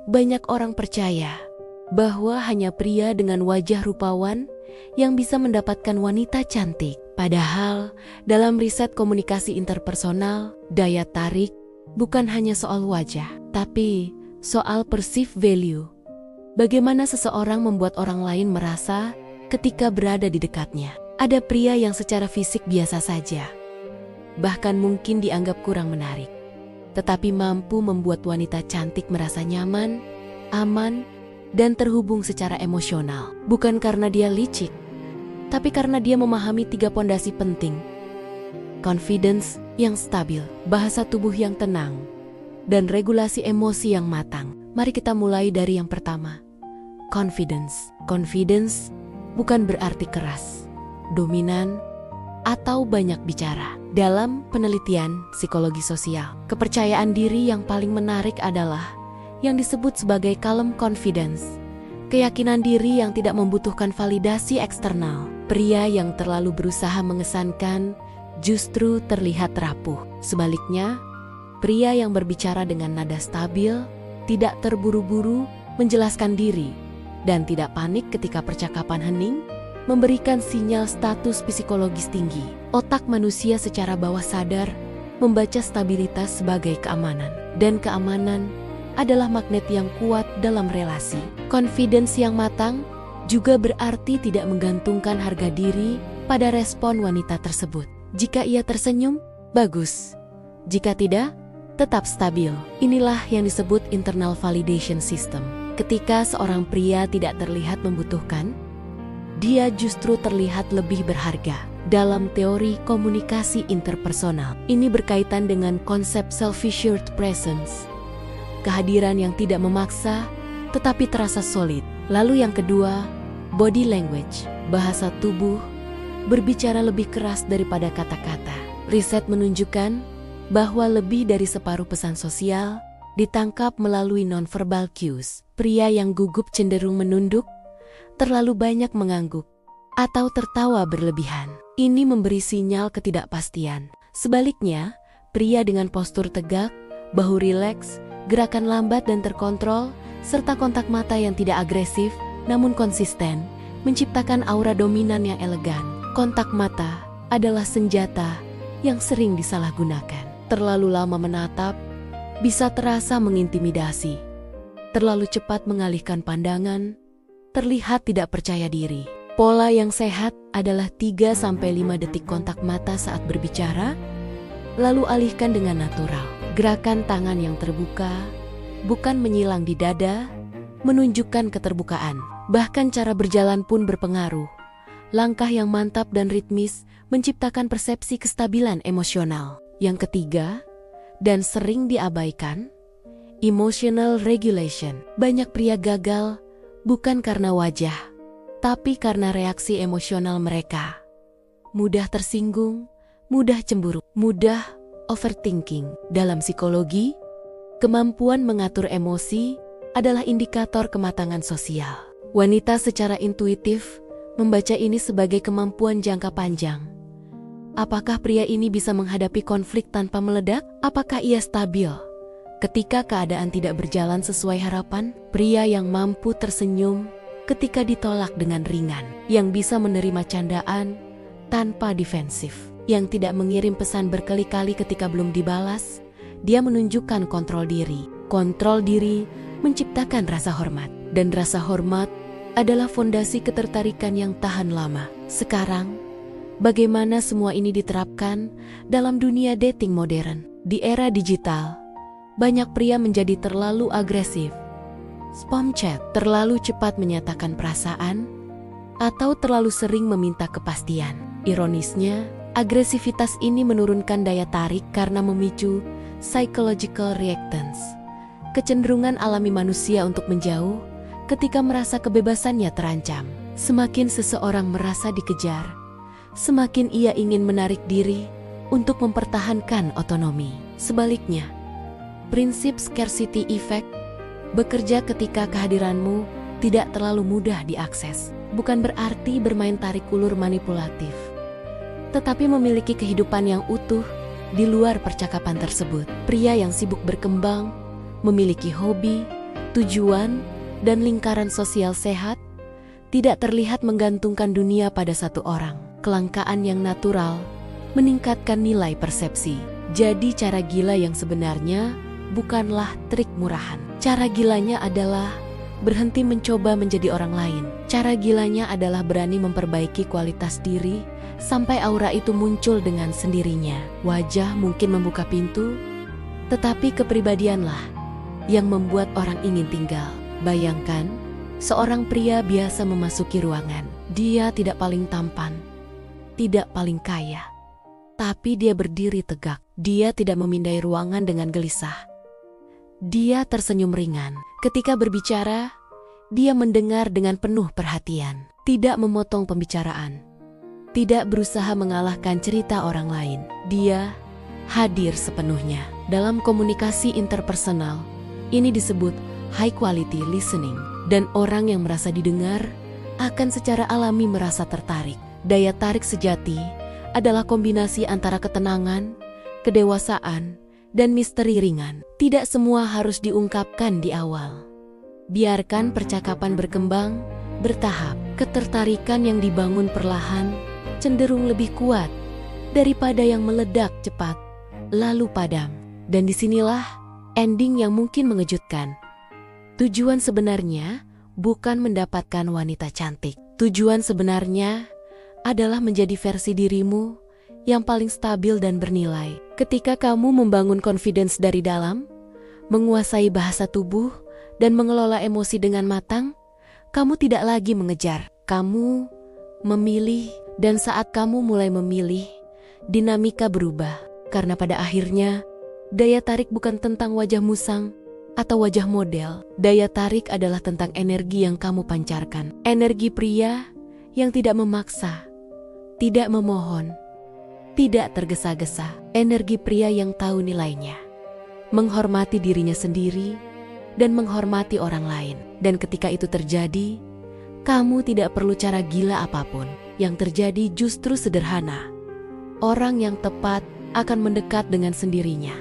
Banyak orang percaya bahwa hanya pria dengan wajah rupawan yang bisa mendapatkan wanita cantik. Padahal, dalam riset komunikasi interpersonal, daya tarik bukan hanya soal wajah, tapi soal perceived value. Bagaimana seseorang membuat orang lain merasa ketika berada di dekatnya. Ada pria yang secara fisik biasa saja, bahkan mungkin dianggap kurang menarik, tetapi mampu membuat wanita cantik merasa nyaman, aman, dan terhubung secara emosional. Bukan karena dia licik, tapi karena dia memahami 3 pondasi penting: confidence yang stabil, bahasa tubuh yang tenang, dan regulasi emosi yang matang. Mari kita mulai dari yang pertama, confidence. Confidence bukan berarti keras, dominan, atau banyak bicara. Dalam penelitian psikologi sosial, kepercayaan diri yang paling menarik adalah yang disebut sebagai calm confidence, keyakinan diri yang tidak membutuhkan validasi eksternal. Pria yang terlalu berusaha mengesankan justru terlihat rapuh. Sebaliknya, pria yang berbicara dengan nada stabil, tidak terburu-buru menjelaskan diri, dan tidak panik ketika percakapan hening, memberikan sinyal status psikologis tinggi. Otak manusia secara bawah sadar membaca stabilitas sebagai keamanan, dan keamanan adalah magnet yang kuat dalam relasi. Confidence yang matang juga berarti tidak menggantungkan harga diri pada respon wanita tersebut. Jika ia tersenyum, bagus. Jika tidak, tetap stabil. Inilah yang disebut internal validation system. Ketika seorang pria tidak terlihat membutuhkan, dia justru terlihat lebih berharga. Dalam teori komunikasi interpersonal, ini berkaitan dengan konsep self-assured presence, kehadiran yang tidak memaksa, tetapi terasa solid. Lalu yang kedua, body language, bahasa tubuh, berbicara lebih keras daripada kata-kata. Riset menunjukkan bahwa lebih dari separuh pesan sosial ditangkap melalui nonverbal cues. Pria yang gugup cenderung menunduk, terlalu banyak mengangguk, atau tertawa berlebihan. Ini memberi sinyal ketidakpastian. Sebaliknya, pria dengan postur tegak, bahu rileks, gerakan lambat dan terkontrol, serta kontak mata yang tidak agresif namun konsisten, menciptakan aura dominan yang elegan. Kontak mata adalah senjata yang sering disalahgunakan. Terlalu lama menatap bisa terasa mengintimidasi. Terlalu cepat mengalihkan pandangan terlihat tidak percaya diri. Pola yang sehat adalah 3-5 detik kontak mata saat berbicara, lalu alihkan dengan natural. Gerakan tangan yang terbuka, bukan menyilang di dada, menunjukkan keterbukaan. Bahkan cara berjalan pun berpengaruh. Langkah yang mantap dan ritmis menciptakan persepsi kestabilan emosional. Yang ketiga, dan sering diabaikan, emotional regulation. Banyak pria gagal bukan karena wajah, tapi karena reaksi emosional mereka. Mudah tersinggung, mudah cemburu, mudah overthinking. Dalam psikologi, kemampuan mengatur emosi adalah indikator kematangan sosial. Wanita secara intuitif membaca ini sebagai kemampuan jangka panjang. Apakah pria ini bisa menghadapi konflik tanpa meledak? Apakah ia stabil ketika keadaan tidak berjalan sesuai harapan? Pria yang mampu tersenyum ketika ditolak dengan ringan, yang bisa menerima candaan tanpa defensif, yang tidak mengirim pesan berkali-kali ketika belum dibalas. Dia menunjukkan kontrol diri. Kontrol diri menciptakan rasa hormat, dan rasa hormat adalah fondasi ketertarikan yang tahan lama. Sekarang, bagaimana semua ini diterapkan dalam dunia dating modern? Di era digital, banyak pria menjadi terlalu agresif, spam chat, terlalu cepat menyatakan perasaan, atau terlalu sering meminta kepastian. Ironisnya, agresivitas ini menurunkan daya tarik karena memicu psychological reactance, kecenderungan alami manusia untuk menjauh ketika merasa kebebasannya terancam. Semakin seseorang merasa dikejar, semakin ia ingin menarik diri untuk mempertahankan otonomi. Sebaliknya, prinsip scarcity effect bekerja ketika kehadiranmu tidak terlalu mudah diakses. Bukan berarti bermain tarik ulur manipulatif, tetapi memiliki kehidupan yang utuh di luar percakapan tersebut. Pria yang sibuk berkembang, memiliki hobi, Tujuan dan lingkaran sosial sehat tidak terlihat menggantungkan dunia pada satu orang. Kelangkaan yang natural meningkatkan nilai persepsi. Jadi cara gila yang sebenarnya bukanlah trik murahan. Cara gilanya adalah berhenti mencoba menjadi orang lain. Cara gilanya adalah berani memperbaiki kualitas diri sampai aura itu muncul dengan sendirinya. Wajah mungkin membuka pintu, tetapi kepribadianlah yang membuat orang ingin tinggal. Bayangkan, seorang pria biasa memasuki ruangan. Dia tidak paling tampan, tidak paling kaya, tapi dia berdiri tegak. Dia tidak memindai ruangan dengan gelisah. Dia tersenyum ringan. Ketika berbicara, dia mendengar dengan penuh perhatian, tidak memotong pembicaraan, tidak berusaha mengalahkan cerita orang lain. Dia hadir sepenuhnya. Dalam komunikasi interpersonal, ini disebut high quality listening. Dan orang yang merasa didengar akan secara alami merasa tertarik. Daya tarik sejati adalah kombinasi antara ketenangan, kedewasaan, dan misteri ringan. Tidak semua harus diungkapkan di awal. Biarkan percakapan berkembang, bertahap. Ketertarikan yang dibangun perlahan cenderung lebih kuat daripada yang meledak cepat, lalu padam. Dan disinilah ending yang mungkin mengejutkan. Tujuan sebenarnya bukan mendapatkan wanita cantik. Tujuan sebenarnya adalah menjadi versi dirimu yang paling stabil dan bernilai. Ketika kamu membangun confidence dari dalam, menguasai bahasa tubuh, dan mengelola emosi dengan matang, kamu tidak lagi mengejar. Kamu memilih, dan saat kamu mulai memilih, dinamika berubah. Karena pada akhirnya, daya tarik bukan tentang wajah musang atau wajah model. Daya tarik adalah tentang energi yang kamu pancarkan. Energi pria yang tidak memaksa, tidak memohon, tidak tergesa-gesa. Energi pria yang tahu nilainya, menghormati dirinya sendiri, dan menghormati orang lain. Dan ketika itu terjadi, kamu tidak perlu cara gila apapun. Yang terjadi justru sederhana. Orang yang tepat akan mendekat dengan sendirinya.